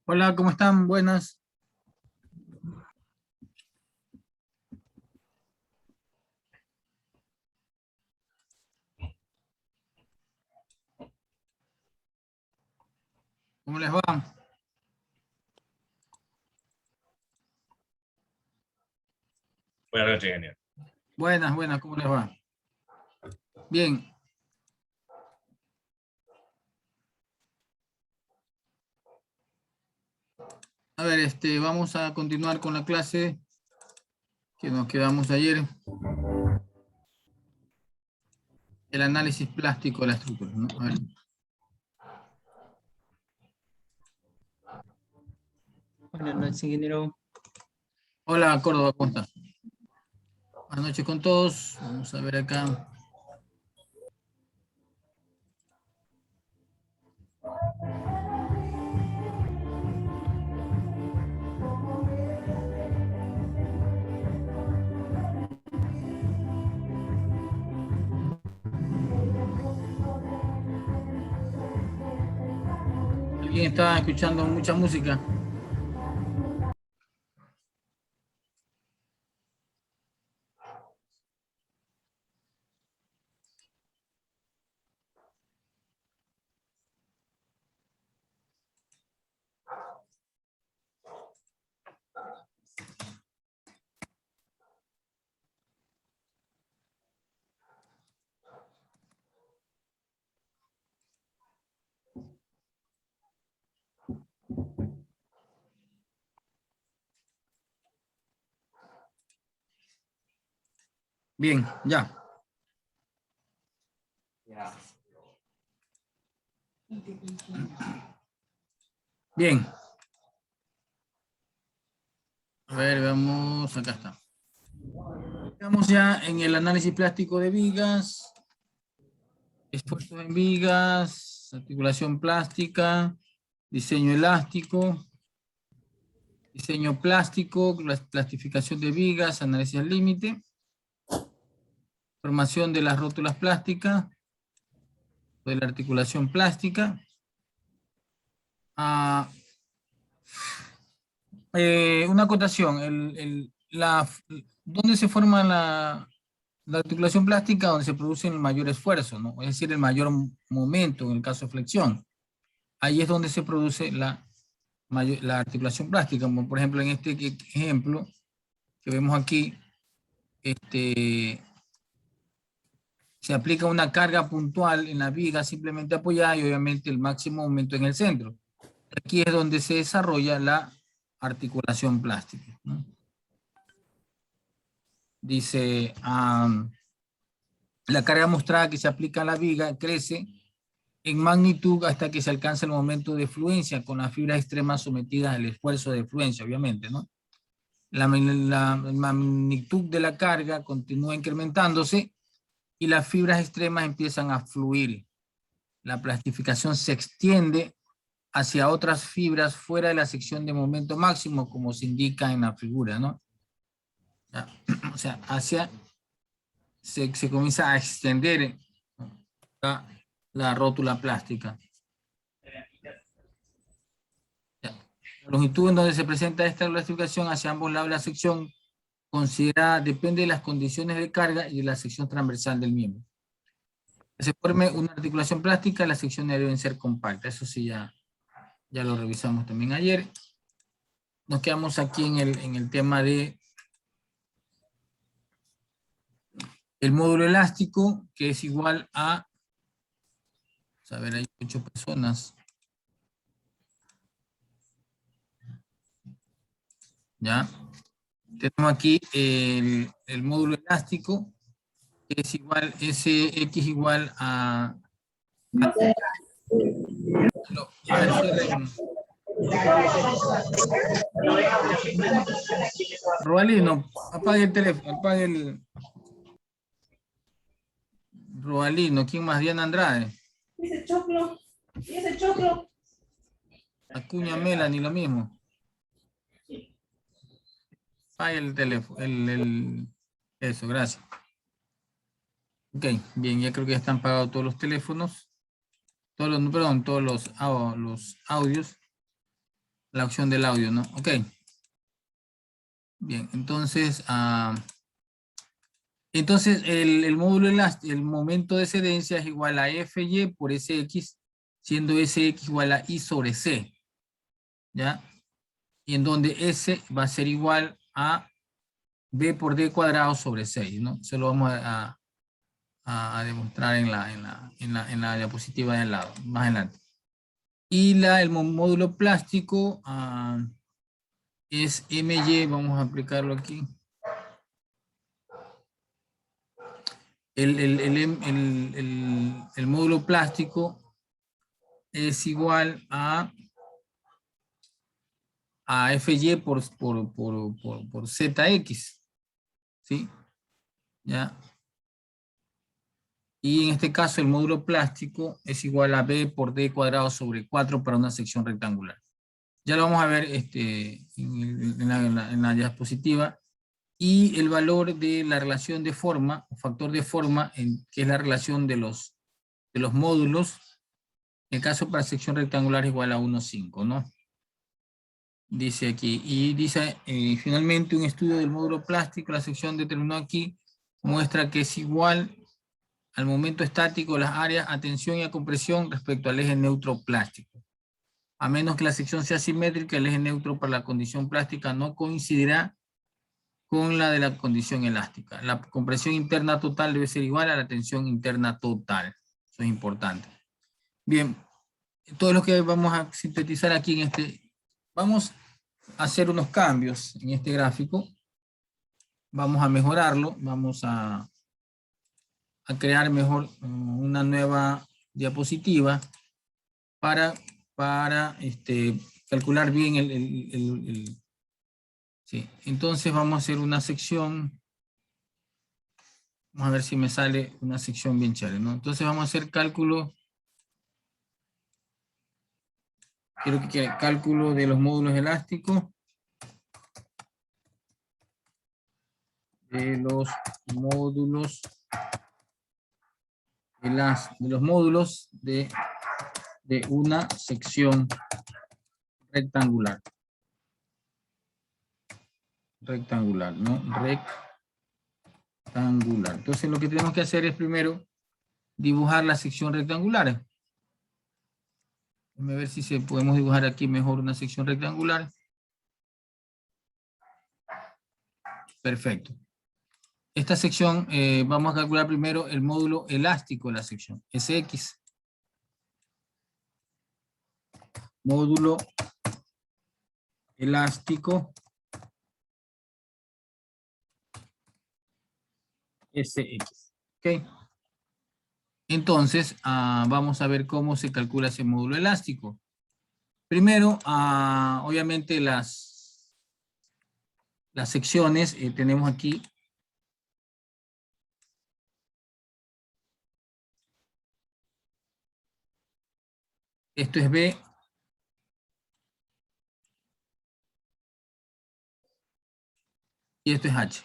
Hola, ¿cómo están? Buenas. ¿Cómo les va? Buenas noches, ingeniero. Buenas, buenas, ¿cómo les va? Bien. A ver, vamos a continuar con la clase que nos quedamos ayer. El análisis plástico de la estructura, ¿no? A ver. Buenas noches, ingeniero. Hola, Córdoba, ¿cómo estás? Buenas noches con todos. Vamos a ver acá. ¿Alguien está escuchando mucha música? Bien, ya. Bien. A ver, veamos, acá está. Estamos ya en el análisis plástico de vigas, esfuerzos en vigas, articulación plástica, diseño elástico, diseño plástico, plastificación de vigas, análisis al límite, formación de las rótulas plásticas, de la articulación plástica. Una acotación, ¿dónde se forma la articulación plástica? Donde se produce el mayor esfuerzo, ¿no? Es decir, el mayor momento en el caso de flexión. Ahí es donde se produce la articulación plástica, como por ejemplo en este ejemplo que vemos aquí, se aplica una carga puntual en la viga simplemente apoyada y obviamente el máximo momento en el centro. Aquí es donde se desarrolla la articulación plástica, ¿no? Dice, la carga mostrada que se aplica a la viga crece en magnitud hasta que se alcanza el momento de fluencia con las fibras extremas sometidas al esfuerzo de fluencia, obviamente, ¿no? La magnitud de la carga continúa incrementándose y las fibras extremas empiezan a fluir. La plastificación se extiende hacia otras fibras fuera de la sección de momento máximo, como se indica en la figura, ¿no? Ya. O sea, se comienza a extender la rótula plástica. Ya. La longitud en donde se presenta esta plastificación hacia ambos lados de la sección considerada depende de las condiciones de carga y de la sección transversal del miembro. Que se forme una articulación plástica, las secciones deben ser compactas. Eso sí, ya lo revisamos también ayer. Nos quedamos aquí en el tema de el módulo elástico, que es igual a, a ver, hay 8 personas. ¿Ya? Tenemos aquí el módulo elástico, que es igual, Sx igual a ver, cierren. Robalino, apague el teléfono, apague el... Robalino, ¿quién más? Diana Andrade. Ese choclo, ese choclo. Acuña Melanie, lo mismo. Apague el teléfono, Eso, gracias. Ok, bien, ya creo que ya están pagados todos los teléfonos. Todos los audios. La opción del audio, ¿no? Ok. Bien, entonces, el módulo elástico, el momento de excedencia es igual a Fy por Sx, siendo Sx igual a I sobre C. ¿Ya? Y en donde S va a ser igual a B por D cuadrado sobre 6, ¿no? Eso lo vamos a demostrar en la diapositiva de al lado, más adelante. Y el módulo plástico es MY, vamos a aplicarlo aquí. El módulo plástico es igual a Fy por Zx, ¿sí? ¿Ya? Y en este caso el módulo plástico es igual a B por D cuadrado sobre 4 para una sección rectangular. Ya lo vamos a ver en la diapositiva. Y el valor de la relación de forma, o factor de forma, que es la relación de los módulos, en el caso para sección rectangular es igual a 1,5, ¿no? Dice aquí, y dice finalmente un estudio del módulo plástico, la sección determinó aquí, muestra que es igual al momento estático de las áreas a tensión y a compresión respecto al eje neutro plástico. A menos que la sección sea simétrica, el eje neutro para la condición plástica no coincidirá con la de la condición elástica. La compresión interna total debe ser igual a la tensión interna total. Eso es importante. Bien, todo lo que vamos a sintetizar aquí en vamos a hacer unos cambios en este gráfico. Vamos a mejorarlo, vamos a crear mejor una nueva diapositiva para calcular bien sí. Entonces vamos a hacer una sección. Vamos a ver si me sale una sección bien chévere, ¿no? Entonces vamos a hacer cálculo. Quiero que quede cálculo de los módulos elásticos. De los módulos de una sección rectangular. Rectangular, ¿no? Rectangular. Entonces lo que tenemos que hacer es primero dibujar la sección rectangular. Déjame ver si podemos dibujar aquí mejor una sección rectangular. Perfecto. Esta sección vamos a calcular primero el módulo elástico de la sección, Sx. Módulo elástico Sx. ¿Ok? Entonces, vamos a ver cómo se calcula ese módulo elástico. Primero, obviamente las secciones tenemos aquí. Esto es B. Y esto es H.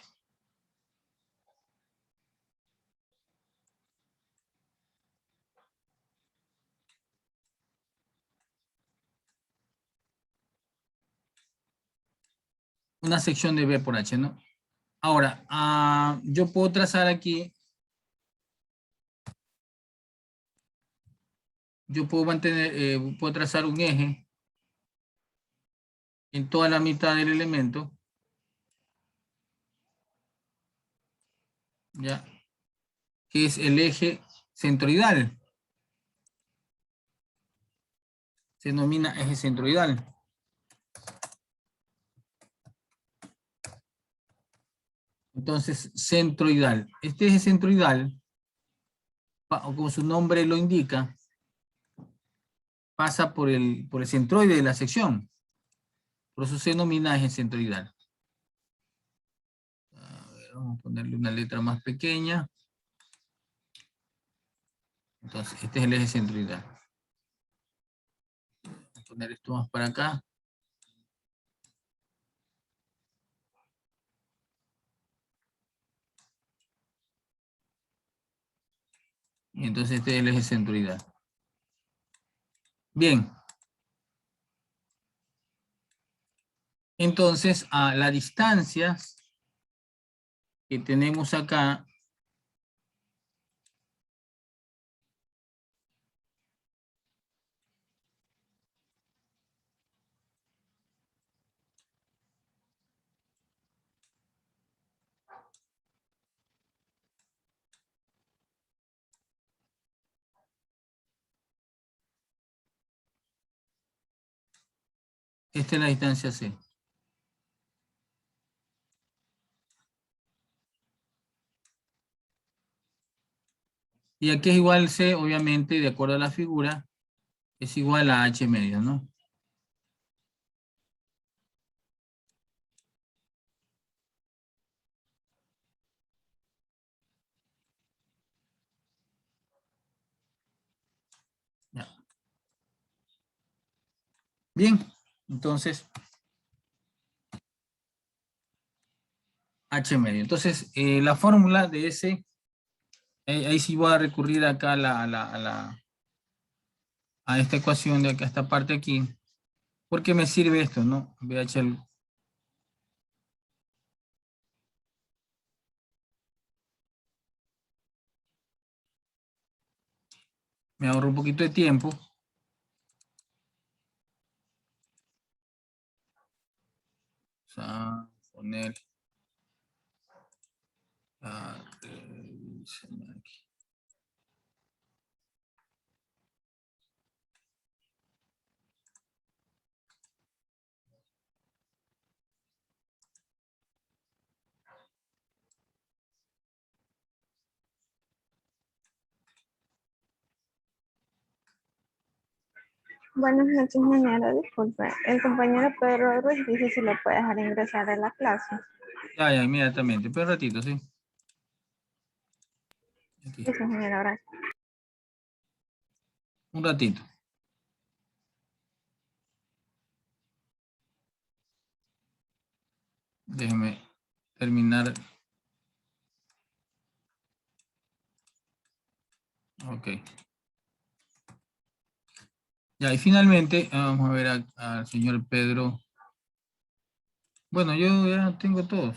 Una sección de B por H, ¿no? Ahora, yo puedo trazar aquí. Yo puedo trazar un eje en toda la mitad del elemento. ¿Ya? Que es el eje centroidal. Se denomina eje centroidal. Entonces, centroidal. Este eje centroidal, como su nombre lo indica, pasa por el centroide de la sección. Por eso se denomina eje centroidal. A ver, vamos a ponerle una letra más pequeña. Entonces, este es el eje centroidal. Voy a poner esto más para acá. Y entonces este es el eje centroidal. Bien. Entonces, a las distancias que tenemos acá, esta es la distancia C. Y aquí es igual C, obviamente, de acuerdo a la figura, es igual a H medio, ¿no? Ya. Bien, entonces, H medio. Entonces, la fórmula de ese, ahí sí voy a recurrir acá a esta ecuación de acá, esta parte aquí, porque me sirve esto, ¿no? BH me ahorro un poquito de tiempo. Vamos a poner aquí. Buenas noches, ingeniero. Disculpe, el compañero Pedro Ruiz dice si lo puede dejar ingresar a la clase. Ya, inmediatamente. Pero un ratito, ¿sí? Aquí. Eso, ingeniero, gracias. Un ratito. Déjeme terminar. Ok. Ya, y finalmente, vamos a ver al señor Pedro. Bueno, yo ya tengo todos.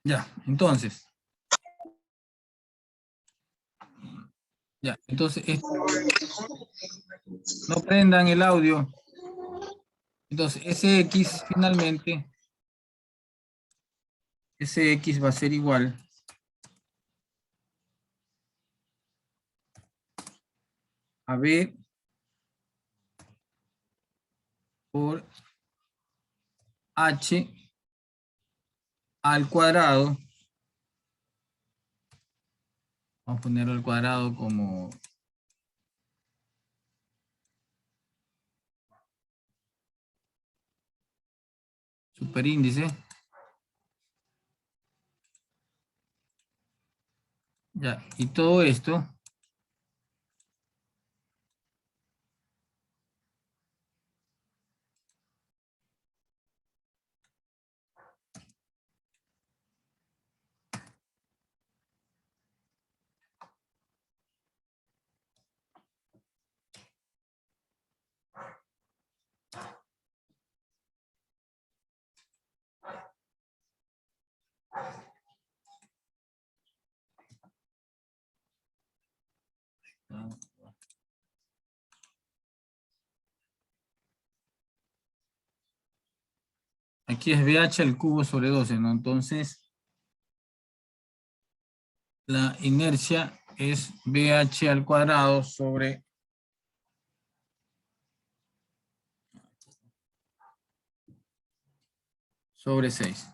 Ya, entonces. Ya, entonces, no prendan el audio. Entonces, SX finalmente, SX va a ser igual a B por H al cuadrado. Vamos a ponerlo al cuadrado como superíndice. Ya, y todo esto aquí es BH al cubo sobre 12, ¿no? Entonces, la inercia es BH al cuadrado sobre 6.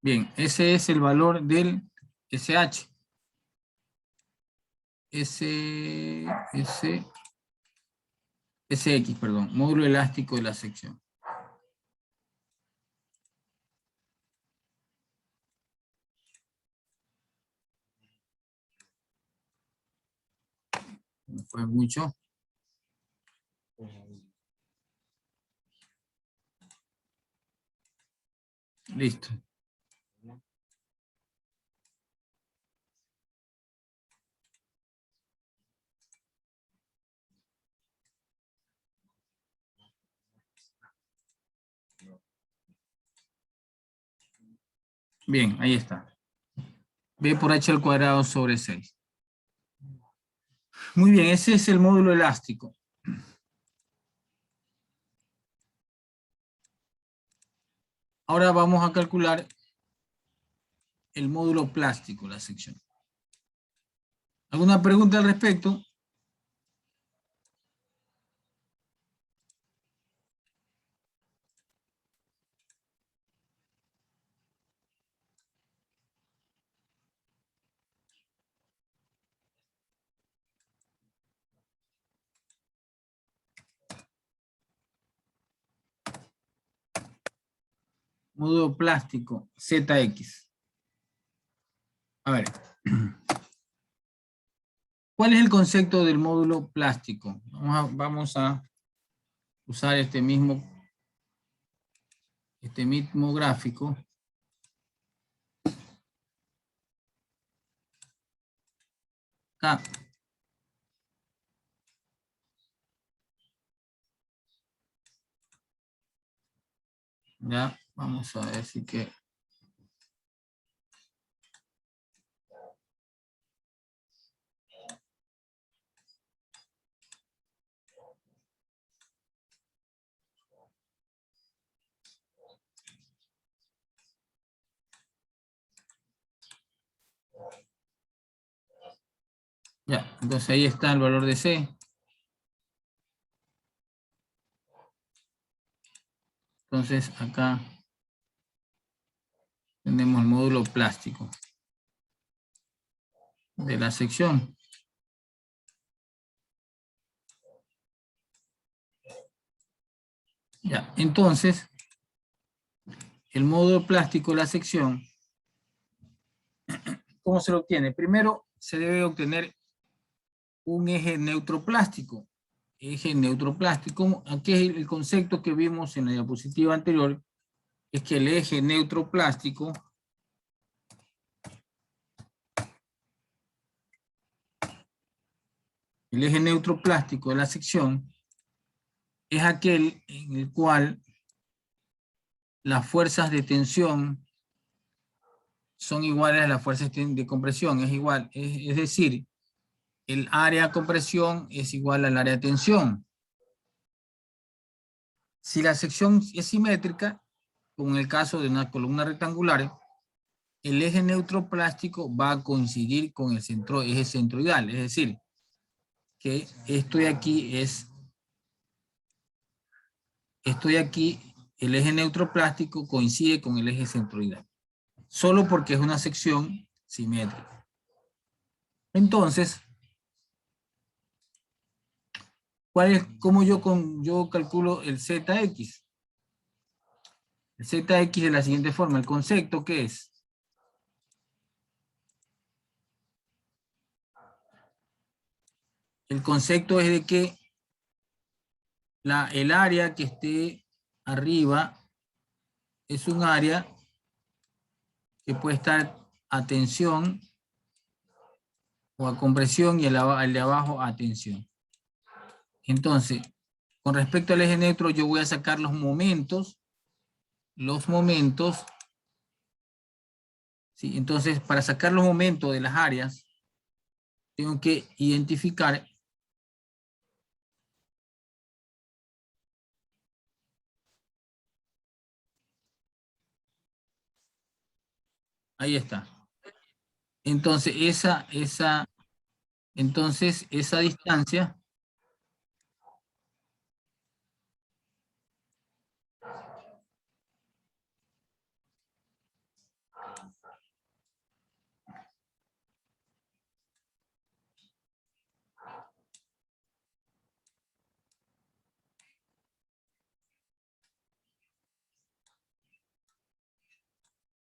Bien, ese es el valor del SH. SX, perdón, módulo elástico de la sección. No fue mucho. Listo. Bien, ahí está. B por h al cuadrado sobre 6. Muy bien, ese es el módulo elástico. Ahora vamos a calcular el módulo plástico, la sección. ¿Alguna pregunta al respecto? Módulo plástico, ZX. A ver. ¿Cuál es el concepto del módulo plástico? Vamos a usar este mismo gráfico. Acá. Ya, vamos a ver si que... Ya, entonces ahí está el valor de C. Entonces acá tenemos el módulo plástico de la sección. Ya, entonces, el módulo plástico de la sección, ¿cómo se lo obtiene? Primero se debe obtener un eje neutro plástico. Eje neutro plástico, aquí es el concepto que vimos en la diapositiva anterior, es que el eje neutro plástico de la sección es aquel en el cual las fuerzas de tensión son iguales a las fuerzas de compresión, es decir, el área de compresión es igual al área de tensión. Si la sección es simétrica, como en el caso de una columna rectangular, el eje neutro plástico va a coincidir con el eje centroidal, es decir, que esto de aquí el eje neutro plástico coincide con el eje centroidal, solo porque es una sección simétrica. Entonces, ¿cómo yo calculo el ZX? El ZX de la siguiente forma, el concepto que es el concepto es de que el área que esté arriba es un área que puede estar a tensión o a compresión y el de abajo a tensión. Entonces, con respecto al eje neutro, yo voy a sacar los momentos. ¿Sí? Entonces, para sacar los momentos de las áreas, tengo que identificar ahí está. Entonces, esa distancia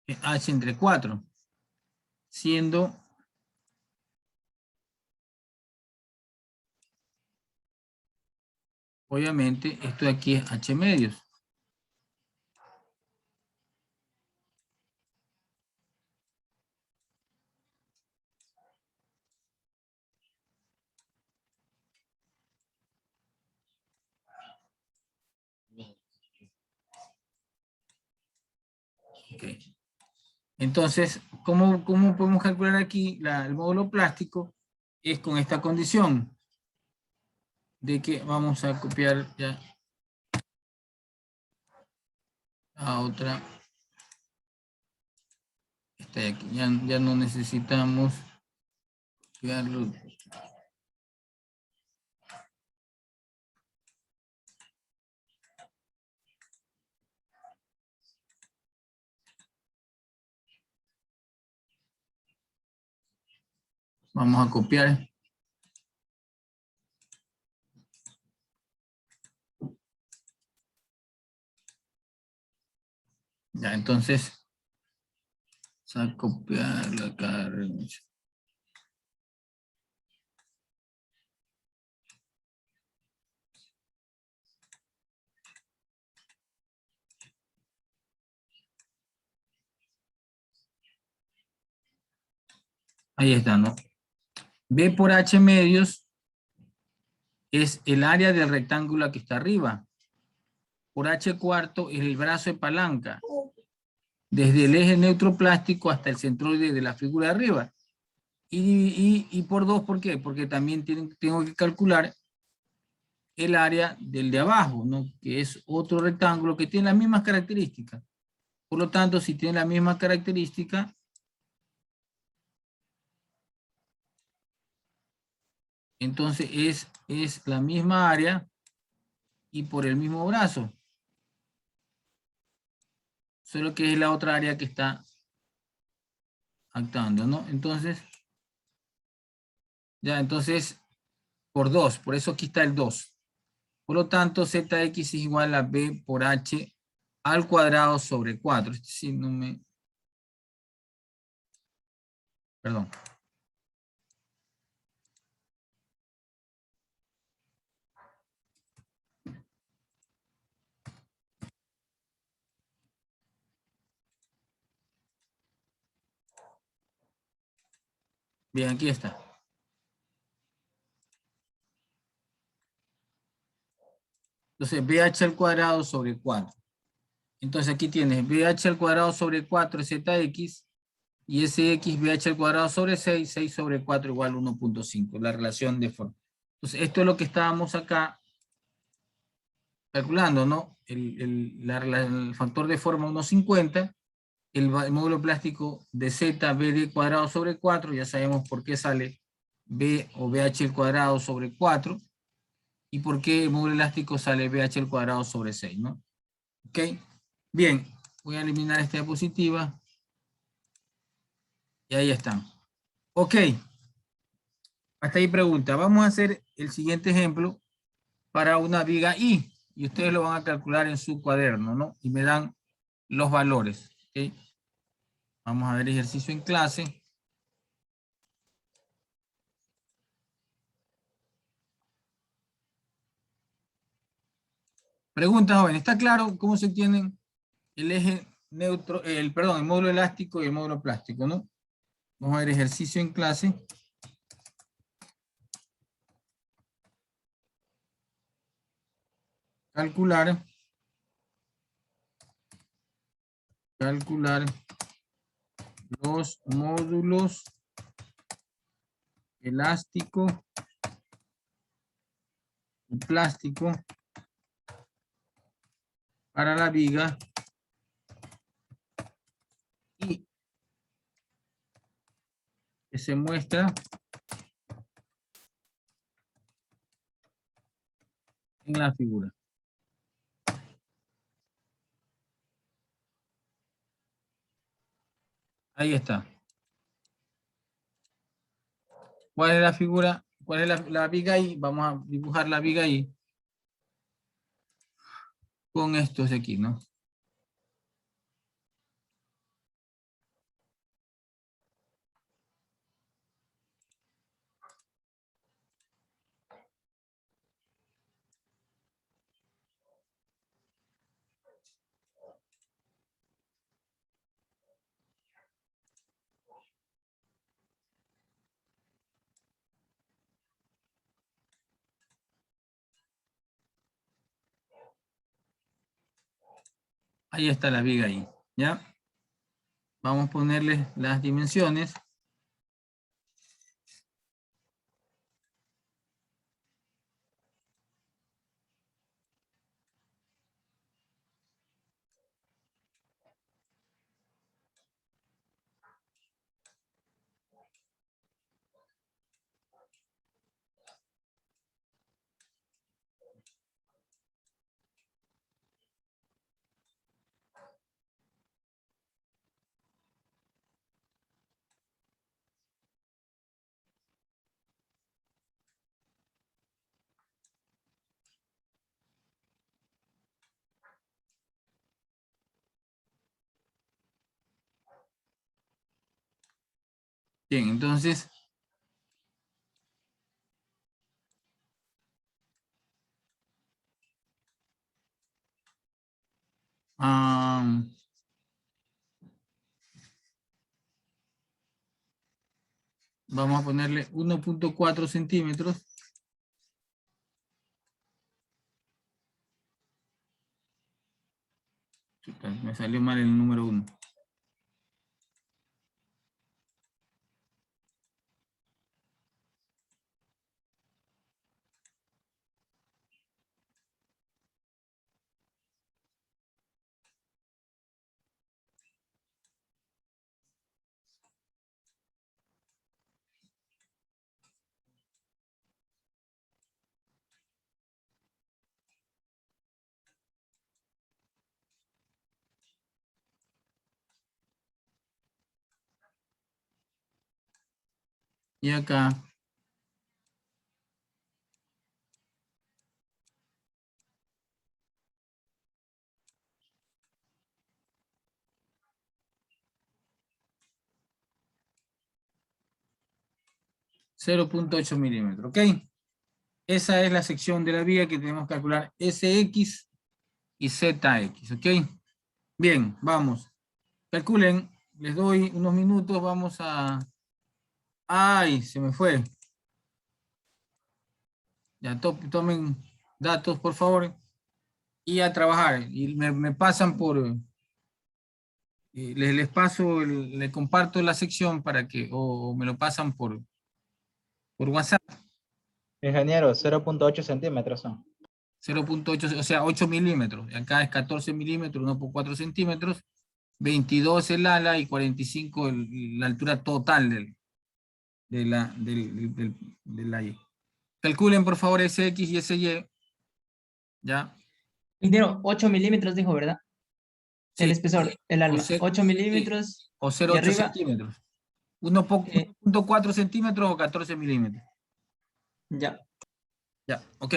es H entre 4, siendo obviamente esto de aquí es H medios. Ok. Entonces, ¿cómo podemos calcular aquí el módulo plástico? Es con esta condición de que vamos a copiar ya a otra. Esta de aquí. Ya no necesitamos copiarlo. Vamos a copiar. Ya, entonces, vamos a copiar la carga. Ahí está, ¿no? B por H medios es el área del rectángulo que está arriba. Por H cuarto es el brazo de palanca. Desde el eje neutro plástico hasta el centroide de la figura de arriba. Y por 2, ¿por qué? Porque también tengo que calcular el área del de abajo, ¿no? Que es otro rectángulo que tiene las mismas características. Por lo tanto, si tiene la misma característica, entonces es la misma área y por el mismo brazo. Solo que es la otra área que está actuando, ¿no? Entonces, ya, entonces, por 2, por eso aquí está el 2. Por lo tanto, Zx es igual a B por H al cuadrado sobre 4. Este sí no me... Perdón. Bien, aquí está. Entonces, BH al cuadrado sobre 4. Entonces, aquí tienes BH al cuadrado sobre 4 es ZX y SX BH al cuadrado sobre 6, 6 sobre 4 igual 1.5, la relación de forma. Entonces, esto es lo que estábamos acá calculando, ¿no? El factor de forma 1.50, el módulo plástico de Z BD cuadrado sobre 4, ya sabemos por qué sale B o BH al cuadrado sobre 4, y por qué el módulo elástico sale BH al cuadrado sobre 6, ¿no? Ok, bien, voy a eliminar esta diapositiva, y ahí están. Ok, hasta ahí pregunta. Vamos a hacer el siguiente ejemplo para una viga I, y ustedes lo van a calcular en su cuaderno, ¿no? Y me dan los valores. ¿Ok? Vamos a ver ejercicio en clase. Pregunta, joven, ¿está claro cómo se tienen el eje neutro, el módulo elástico y el módulo plástico, ¿no? Vamos a ver ejercicio en clase. Calcular los módulos elástico y plástico para la viga y que se muestra en la figura. Ahí está. ¿Cuál es la figura? ¿Cuál es la viga ahí? Vamos a dibujar la viga ahí con estos de aquí, ¿no? Ahí está la viga ahí, ¿ya? Vamos a ponerle las dimensiones. Bien, entonces, vamos a ponerle 1.4 centímetros. Chuta, me salió mal el número 1. Y acá, $0.8 milímetros, ¿ok? Esa es la sección de la viga que tenemos que calcular SX y ZX, ¿ok? Bien, vamos. Calculen, les doy unos minutos, vamos a... ¡Ay! Se me fue. Ya, tomen datos, por favor, y a trabajar. Y me pasan por... les paso, les comparto la sección para que, o me lo pasan por WhatsApp. Ingeniero, 0.8 centímetros son. 0.8, o sea, 8 milímetros. Acá es 14 milímetros, 1 por 4 centímetros. 22 el ala y 45 la altura total del la Y. Calculen, por favor, ese X y ese Y. ¿Ya? Ingeniero, 8 milímetros dijo, ¿verdad? Sí. El espesor, el O alma. 8 milímetros. O Y 0.8 arriba, centímetros. eh, 1.4 centímetros o 14 milímetros. ya. Ya, ok.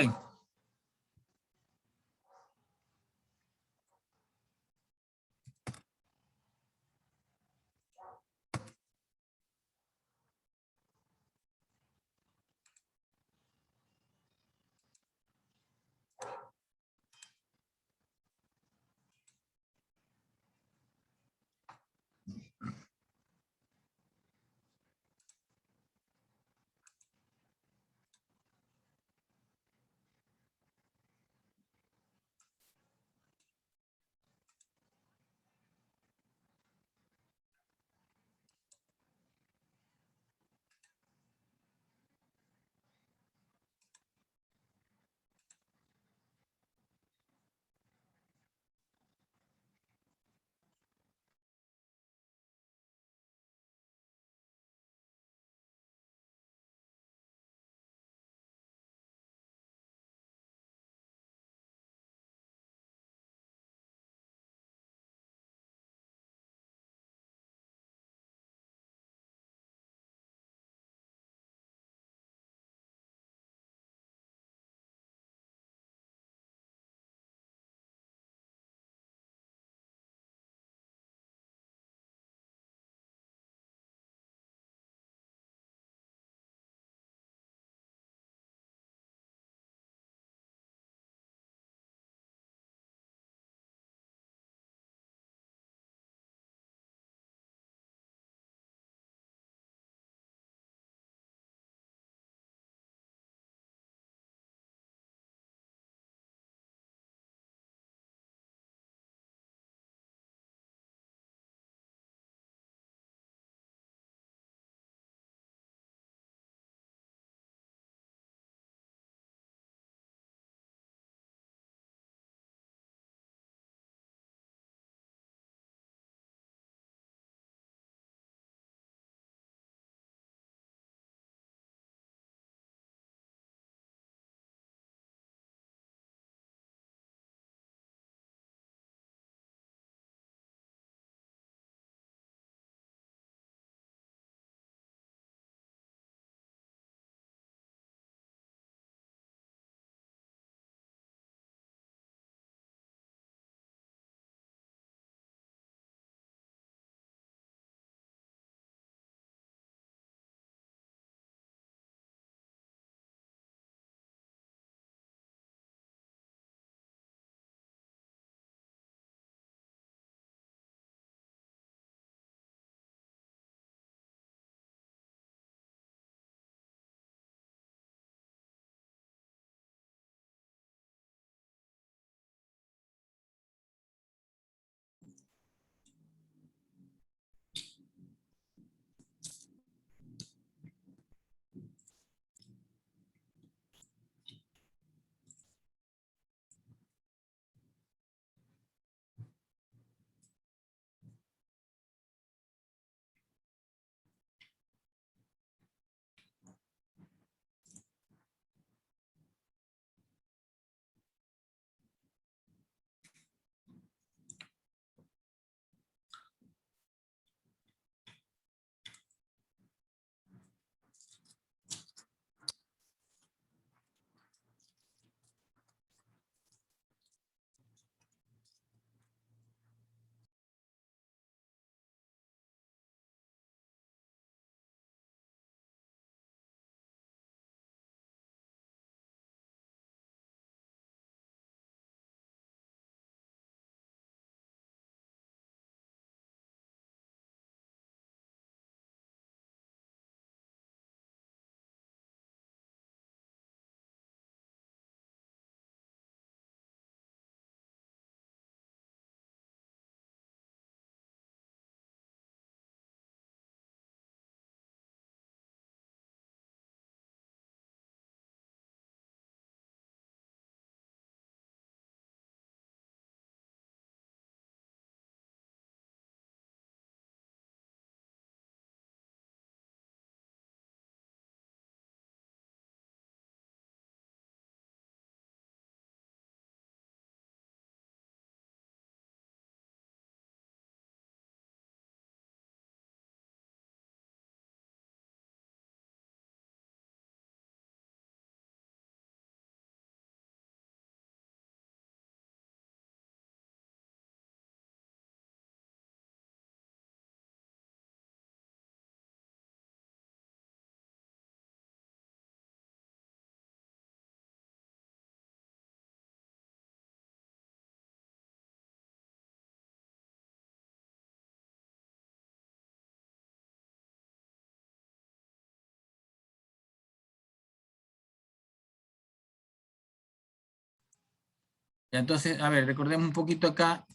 Entonces, a ver, recordemos un poquito acá.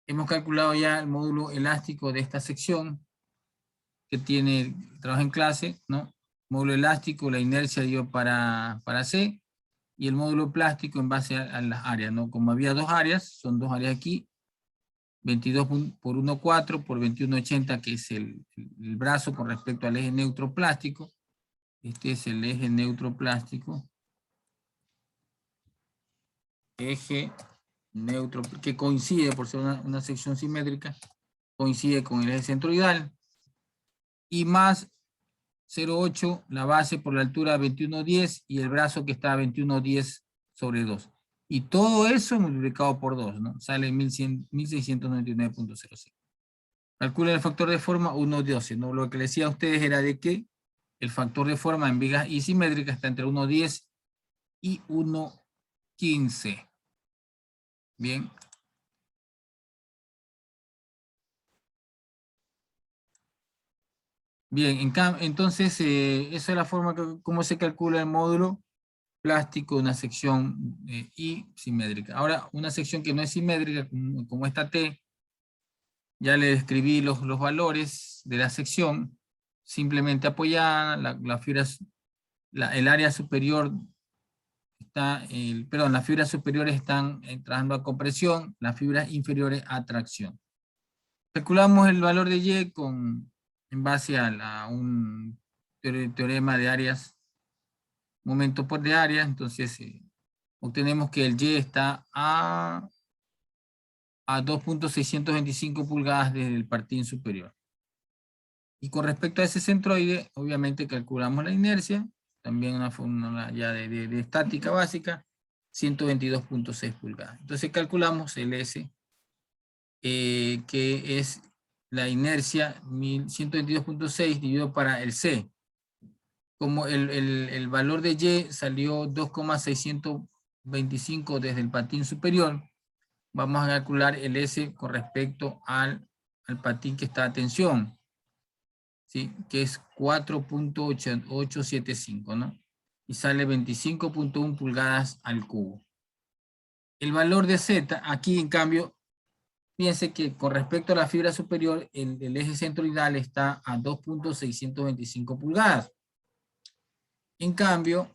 Hemos calculado ya el módulo elástico de esta sección que tiene trabajo en clase, ¿no? Módulo elástico, la inercia dio para C, y el módulo plástico en base a las áreas, ¿no? Como había dos áreas, son dos áreas aquí, 22 por 1,4 por 21,80, que es el brazo con respecto al eje neutro plástico. Este es el eje neutro plástico. Eje neutro, que coincide, por ser una sección simétrica, coincide con el eje centroidal. Y más 0,8, la base por la altura 21,10 y el brazo que está a 21,10 sobre 2. Y todo eso multiplicado por 2, ¿no? Sale 1699.05. Calcula el factor de forma 1,12, ¿no? Lo que les decía a ustedes era de que el factor de forma en vigas isimétricas está entre 1,10 y 1,15. Bien. Bien, entonces esa es la forma como se calcula el módulo plástico de una sección I simétrica. Ahora, una sección que no es simétrica, como esta T, ya le describí los valores de la sección, simplemente apoyada, las fibras, el área superior está, perdón, las fibras superiores están entrando a compresión, las fibras inferiores a tracción. Calculamos el valor de Y en base a un teorema de áreas, momento por de área, entonces obtenemos que el Y está a 2.625 pulgadas desde el partín superior. Y con respecto a ese centroide, obviamente calculamos la inercia, también una fórmula ya de estática básica, 122.6 pulgadas. Entonces calculamos el S, que es la inercia 122.6 dividido para el C. Como el valor de Y salió 2.625 desde el patín superior, vamos a calcular el S con respecto al patín que está a tensión, ¿sí? Que es 4.875, ¿no? Y sale 25.1 pulgadas al cubo. El valor de Z, aquí en cambio, fíjense que con respecto a la fibra superior, el eje centroidal está a 2.625 pulgadas. En cambio,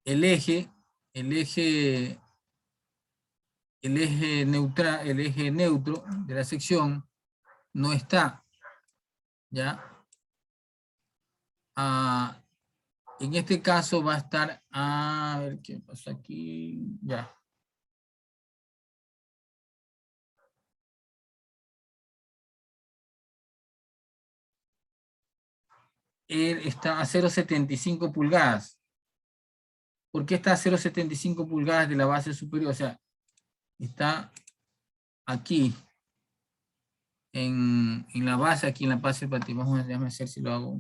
el eje neutro de la sección no está, ¿ya? En este caso va a estar, a ver qué pasa aquí, ya. Él está a 0.75 pulgadas. ¿Por qué está a 0.75 pulgadas de la base superior? O sea, está aquí, en la base, aquí en la base del patín. Déjame hacer si lo hago.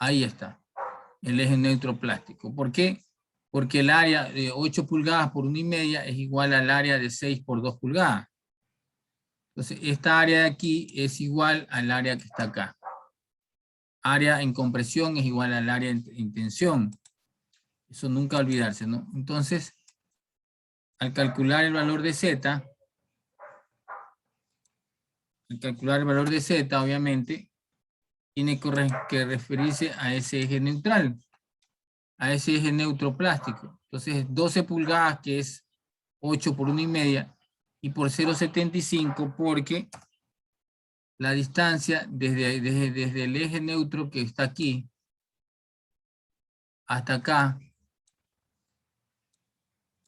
Ahí está, el eje neutro plástico. ¿Por qué? Porque el área de 8 pulgadas por 1,5 es igual al área de 6 por 2 pulgadas. Entonces, esta área de aquí es igual al área que está acá. Área en compresión es igual al área en tensión. Eso nunca olvidarse, ¿no? Entonces, al calcular el valor de Z, obviamente, tiene que referirse a ese eje neutral, a ese eje neutro plástico. Entonces, 12 pulgadas, que es 8 por 1,5, y por 0.75, porque la distancia desde el eje neutro que está aquí hasta acá,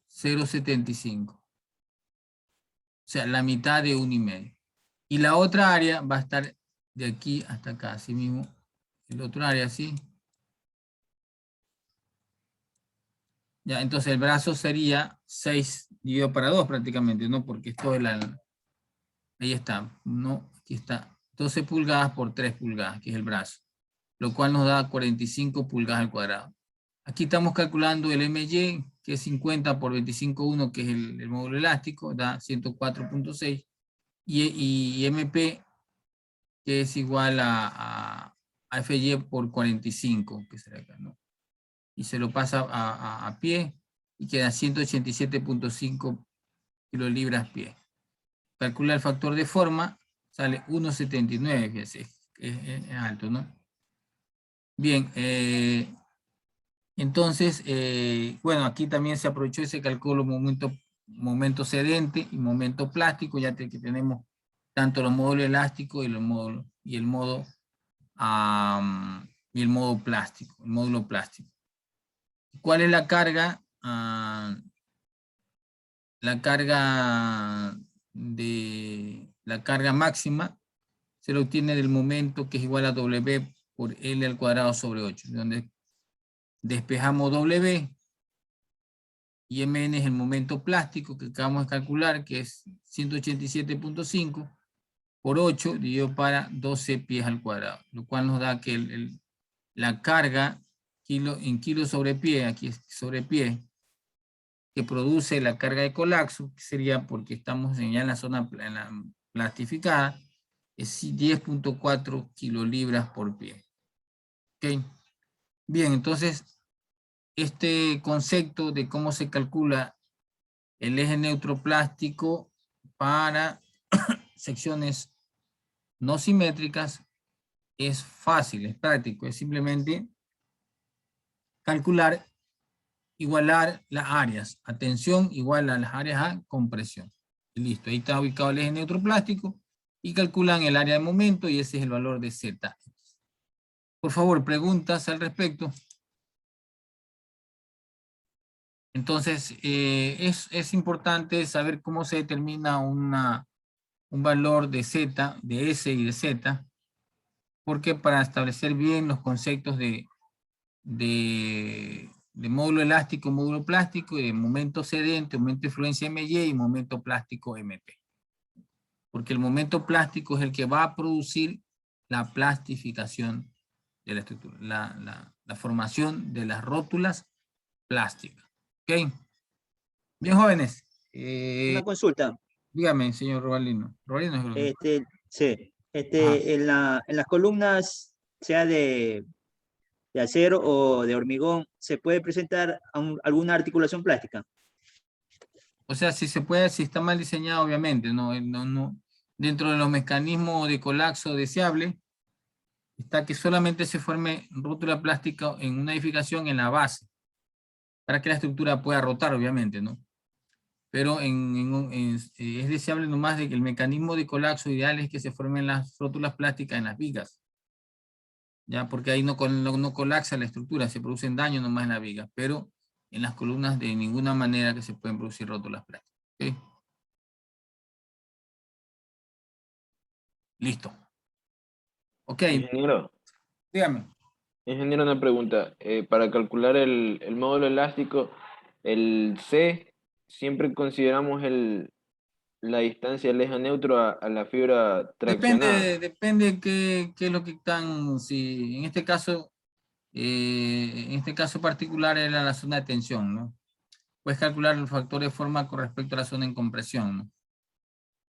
0.75. O sea, la mitad de 1,5. Y la otra área va a estar de aquí hasta acá, así mismo. El otro área, así. Ya, entonces el brazo sería 6 dividido para 2 prácticamente, ¿no? Porque esto es ahí está, ¿no? Aquí está. 12 pulgadas por 3 pulgadas, que es el brazo. Lo cual nos da 45 pulgadas al cuadrado. Aquí estamos calculando el MY, que es 50 por 25.1, que es el módulo elástico, da 104.6. Y MP, que es igual a FY por 45, que será acá, ¿no? Y se lo pasa a pie y queda 187.5 kilolibras pie. Calcula el factor de forma, sale 1,79, fíjense, es alto, ¿no? Bien, entonces, bueno, aquí también se aprovechó ese cálculo momento cedente y momento plástico, ya que tenemos tanto los módulos elásticos y el modo plástico, el módulo plástico. ¿Cuál es la carga? La carga máxima se lo obtiene del momento, que es igual a W por L al cuadrado sobre 8, donde despejamos W y Mn es el momento plástico que acabamos de calcular, que es 187.5 por 8 dividido para 12 pies al cuadrado, lo cual nos da que la carga en kilos sobre pie, aquí es sobre pie, que produce la carga de colapso, que sería porque estamos ya en la zona plastificada, es 10.4 kilolibras por pie. ¿Ok? Bien, entonces, este concepto de cómo se calcula el eje neutro plástico para secciones no simétricas es fácil, es práctico, es simplemente calcular, igualar las áreas a tensión igual a las áreas a compresión. Y listo, ahí está ubicado el eje neutro plástico y calculan el área de momento y ese es el valor de Z. Por favor, preguntas al respecto. Entonces, es importante saber cómo se determina un valor de Z, de S y de Z, porque para establecer bien los conceptos de módulo elástico, módulo plástico, y de momento cedente, momento de influencia MY y momento plástico MP. Porque el momento plástico es el que va a producir la plastificación de la estructura, la formación de las rótulas plásticas. ¿Ok? Bien, jóvenes. Una consulta. Dígame, señor Robalino. Robalino, creo que- Sí. En las columnas, sea de acero o de hormigón, ¿se puede presentar alguna articulación plástica? O sea, si se puede, si está mal diseñado, obviamente, no. Dentro de los mecanismos de colapso deseable, está que solamente se forme rótula plástica en una edificación en la base, para que la estructura pueda rotar, obviamente, ¿no? Pero es deseable nomás de que el mecanismo de colapso ideal es que se formen las rótulas plásticas en las vigas, ya, porque ahí no colapsa la estructura, se producen daños nomás en la viga, pero en las columnas de ninguna manera que se pueden producir rótulas plásticas. ¿Okay? Listo. Ok, Ingeniero, dígame. ingeniero, una pregunta. Para calcular el módulo elástico, el C, siempre consideramos la distancia del eje neutro a la fibra traccionada. Depende qué es lo que están, si en este caso particular era la zona de tensión, ¿no? Puedes calcular el factor de forma con respecto a la zona en compresión, ¿no?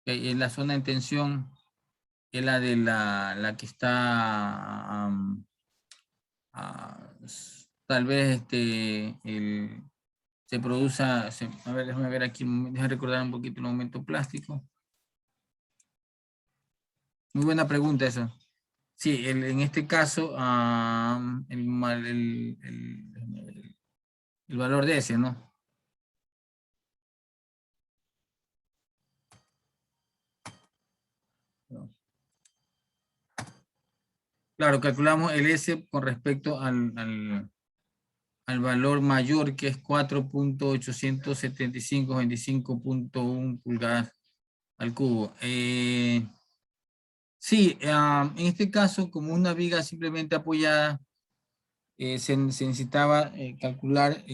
En la zona de tensión es la de la que está tal vez se produzca, a ver, déjame ver aquí, déjame recordar un poquito el momento plástico. Muy buena pregunta esa. Sí, en este caso, el valor de ese, ¿no? Claro, calculamos el S con respecto al valor mayor, que es 4.875.25.1 pulgadas al cubo. Sí, en este caso, como una viga simplemente apoyada, se necesitaba calcular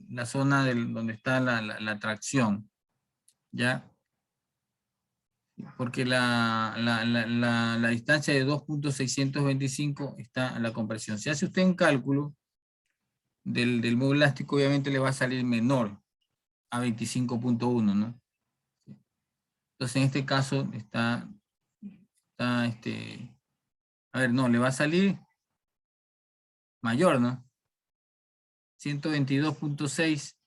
la zona donde está la tracción, ¿ya? Porque la distancia de 2.625 está a la compresión. Si hace usted un cálculo del módulo elástico obviamente le va a salir menor a 25.1, ¿no? Entonces en este caso a ver, no, le va a salir mayor, ¿no? 122.6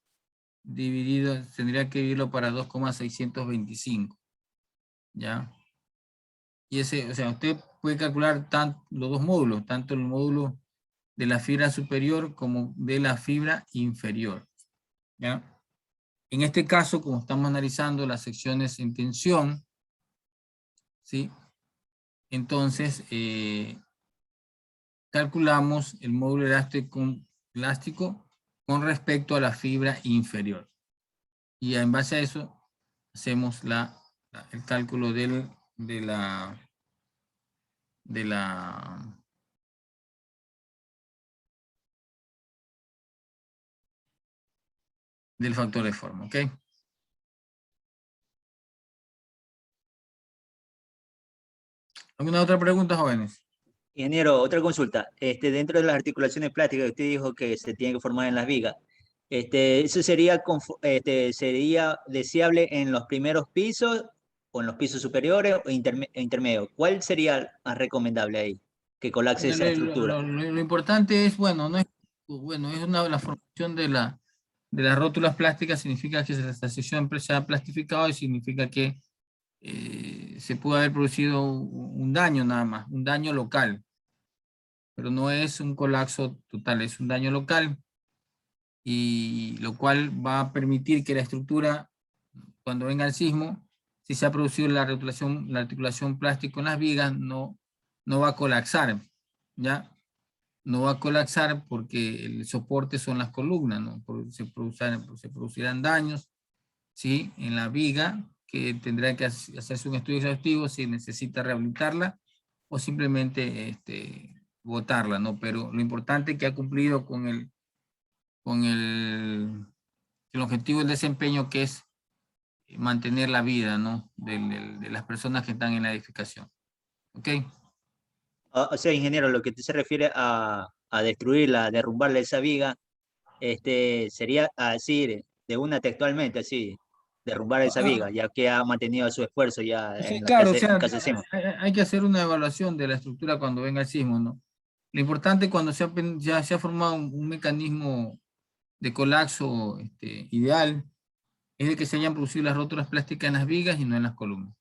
dividido, tendría que dividirlo para 2,625, ¿ya? Y ese, o sea, usted puede calcular los dos módulos, tanto el módulo de la fibra superior como de la fibra inferior, ¿ya? En este caso, como estamos analizando las secciones en tensión, ¿sí? Entonces, calculamos el módulo elástico con respecto a la fibra inferior. Y en base a eso, hacemos el cálculo del factor de forma, ¿ok? ¿Alguna otra pregunta, jóvenes? Ingeniero, otra consulta. Dentro de las articulaciones plásticas, usted dijo que se tiene que formar en las vigas. ¿Eso sería deseable en los primeros pisos o en los pisos superiores o intermedios? ¿Cuál sería más recomendable ahí que colapse esa estructura? Lo importante es, bueno, no es, bueno, es la formación de las rótulas plásticas, significa que esta sección se ha plastificado y significa que se puede haber producido un daño nada más, un daño local, pero no es un colapso total, es un daño local, y lo cual va a permitir que la estructura, cuando venga el sismo, si se ha producido la articulación plástica en las vigas, no va a colapsar, ¿ya? No va a colapsar porque el soporte son las columnas, ¿no? Se producirán daños, ¿sí? En la viga, que tendrá que hacerse un estudio exhaustivo si necesita rehabilitarla o simplemente botarla, ¿no? Pero lo importante es que ha cumplido con el objetivo del desempeño, que es mantener la vida, ¿no? De las personas que están en la edificación. ¿Ok? O sea, ingeniero, lo que usted se refiere a destruirla, derrumbarle esa viga, sería decir, de una textualmente, así, derrumbar esa viga, ya que ha mantenido su esfuerzo ya Sí, en claro, o sea, en caso de sismo. hay que hacer una evaluación de la estructura cuando venga el sismo, ¿no? Lo importante cuando ya se ha formado un mecanismo de colapso ideal es el que se hayan producido las rótulas plásticas en las vigas y no en las columnas.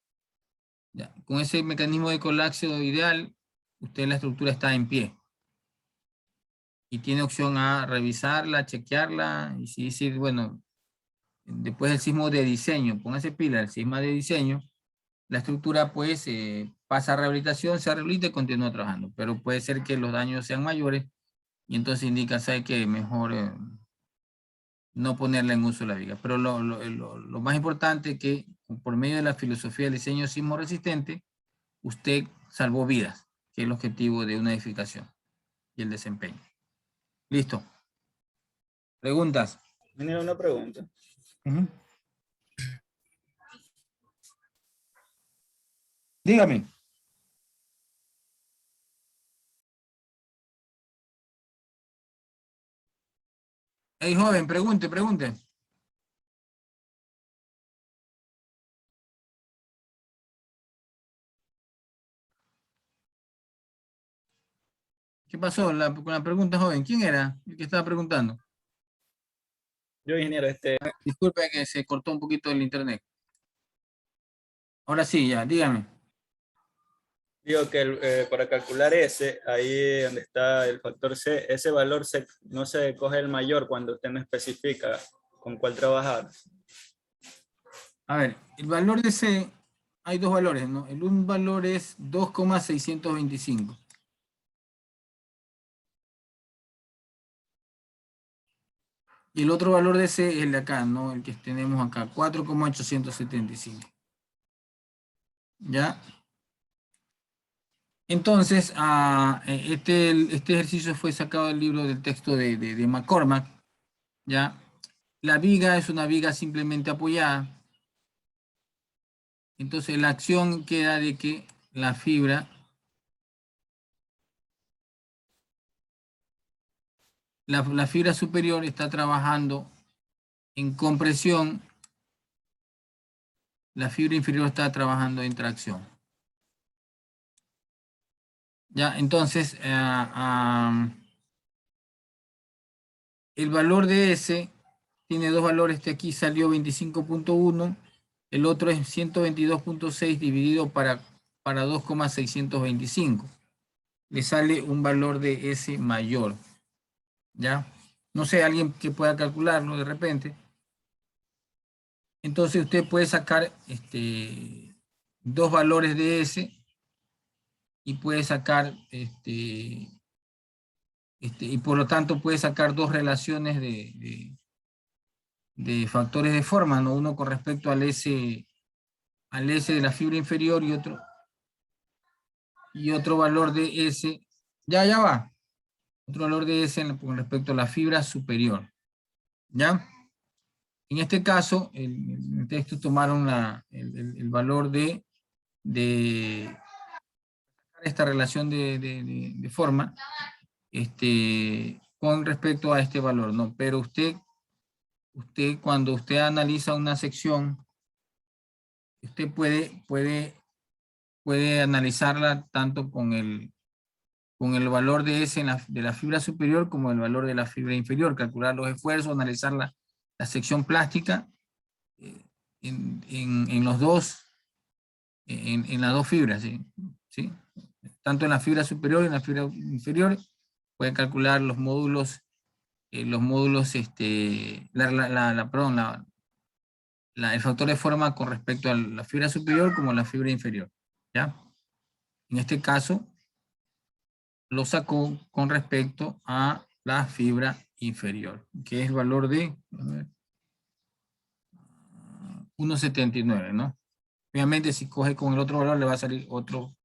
Ya, con ese mecanismo de colapso ideal, la estructura está en pie. Y tiene opción a revisarla, chequearla, y si decir, bueno, después del sismo de diseño, póngase pila, el sismo de diseño, la estructura pues pasa a rehabilitación, se rehabilita y continúa trabajando, pero puede ser que los daños sean mayores y entonces indica, ¿sabe qué? Mejor no ponerla en uso la viga. Pero lo más importante es que por medio de la filosofía del diseño sismo resistente, usted salvó vidas, que es el objetivo de una edificación y el desempeño. Listo. ¿Preguntas? Tenía una pregunta. Dígame. Hey, joven, pregunte. ¿Qué pasó con la pregunta, joven? ¿Quién era el que estaba preguntando? Yo, ingeniero, Disculpe que se cortó un poquito el internet. Ahora sí, ya, dígame. digo que para calcular ese, ahí donde está el factor C, ese valor no se coge el mayor cuando usted no especifica con cuál trabajar. A ver, el valor de C, hay dos valores, ¿no? Un valor es 2,625. Y el otro valor de C es el de acá, ¿no? El que tenemos acá, 4,875. ¿Ya? Entonces, este ejercicio fue sacado del libro del texto de McCormack, ¿ya? La viga es una viga simplemente apoyada. Entonces, la acción queda de que la fibra la fibra superior está trabajando en compresión, la fibra inferior está trabajando en tracción. Ya, entonces, el valor de S tiene dos valores, este aquí salió 25.1, el otro es 122.6 dividido para 2,625. Le sale un valor de S mayor. ¿Ya? No sé, alguien que pueda calcularlo de repente. Entonces usted puede sacar dos valores de S y puede sacar y por lo tanto puede sacar dos relaciones de factores de forma, ¿no? Uno con respecto al S de la fibra inferior y otro valor de S, ya va, otro valor de S con respecto a la fibra superior, ¿ya? En este caso, en el texto tomaron el valor de esta relación de forma con respecto a este valor, ¿no? Pero usted cuando usted analiza una sección, usted puede analizarla tanto con el valor de S de la fibra superior como el valor de la fibra inferior, calcular los esfuerzos, analizar la sección plástica en los dos, en las dos fibras, ¿sí? Tanto en la fibra superior y en la fibra inferior, puede calcular los módulos, el factor de forma con respecto a la fibra superior como a la fibra inferior, ¿ya? En este caso, lo sacó con respecto a la fibra inferior, que es el valor de 1,79, ¿no? Obviamente, si coge con el otro valor, le va a salir otro